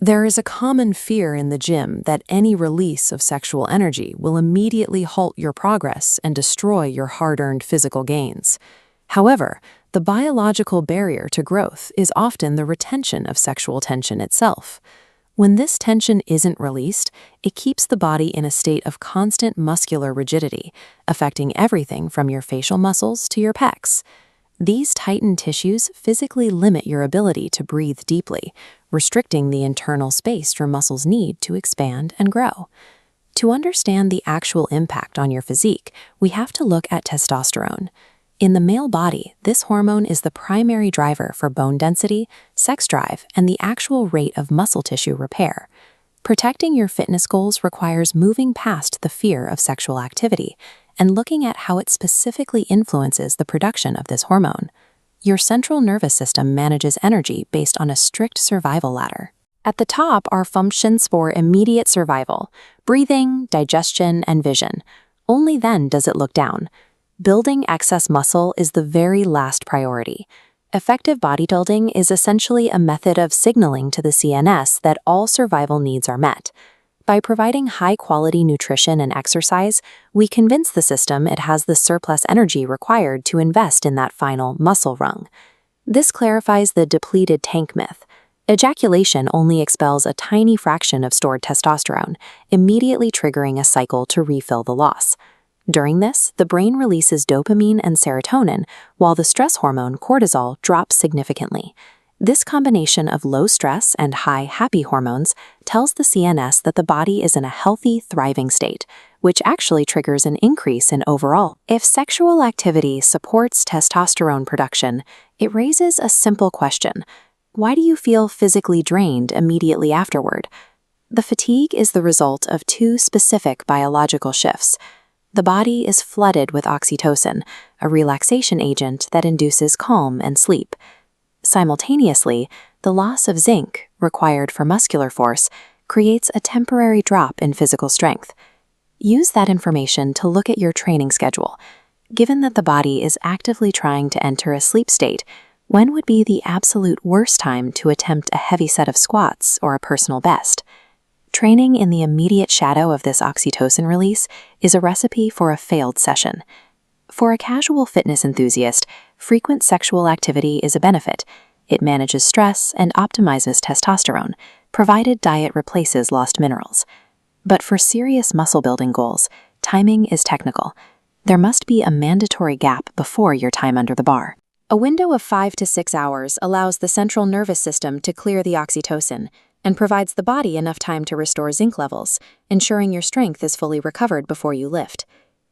There is a common fear in the gym that any release of sexual energy will immediately halt your progress and destroy your hard-earned physical gains. However, the biological barrier to growth is often the retention of sexual tension itself. When this tension isn't released, it keeps the body in a state of constant muscular rigidity, affecting everything from your facial muscles to your pecs. These tightened tissues physically limit your ability to breathe deeply, restricting the internal space your muscles need to expand and grow. To understand the actual impact on your physique, we have to look at testosterone. In the male body, this hormone is the primary driver for bone density, sex drive, and the actual rate of muscle tissue repair. Protecting your fitness goals requires moving past the fear of sexual activity and looking at how it specifically influences the production of this hormone. Your central nervous system manages energy based on a strict survival ladder. At the top are functions for immediate survival: breathing, digestion, and vision. Only then does it look down. Building excess muscle is the very last priority. Effective bodybuilding is essentially a method of signaling to the CNS that all survival needs are met. By providing high-quality nutrition and exercise, we convince the system it has the surplus energy required to invest in that final muscle rung. This clarifies the depleted tank myth. Ejaculation only expels a tiny fraction of stored testosterone, immediately triggering a cycle to refill the loss. During this, the brain releases dopamine and serotonin, while the stress hormone cortisol drops significantly. This combination of low stress and high happy hormones tells the CNS that the body is in a healthy, thriving state, which actually triggers an increase in overall. If sexual activity supports testosterone production, it raises a simple question: why do you feel physically drained immediately afterward? The fatigue is the result of two specific biological shifts. The body is flooded with oxytocin, a relaxation agent that induces calm and sleep. Simultaneously, the loss of zinc, required for muscular force, creates a temporary drop in physical strength. Use that information to look at your training schedule. Given that the body is actively trying to enter a sleep state, when would be the absolute worst time to attempt a heavy set of squats or a personal best? Training in the immediate shadow of this oxytocin release is a recipe for a failed session. For a casual fitness enthusiast, frequent sexual activity is a benefit. It manages stress and optimizes testosterone, provided diet replaces lost minerals. But for serious muscle-building goals, timing is technical. There must be a mandatory gap before your time under the bar. A window of 5 to 6 hours allows the central nervous system to clear the oxytocin and provides the body enough time to restore zinc levels, ensuring your strength is fully recovered before you lift.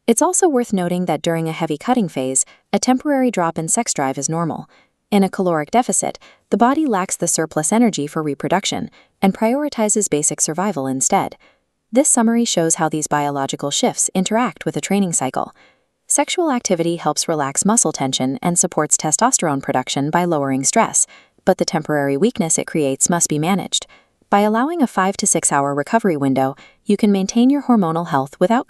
It's also worth noting that during a heavy cutting phase, a temporary drop in sex drive is normal. In a caloric deficit, the body lacks the surplus energy for reproduction and prioritizes basic survival instead. This summary shows how these biological shifts interact with a training cycle. Sexual activity helps relax muscle tension and supports testosterone production by lowering stress, but the temporary weakness it creates must be managed. By allowing a 5 to 6 hour recovery window, you can maintain your hormonal health without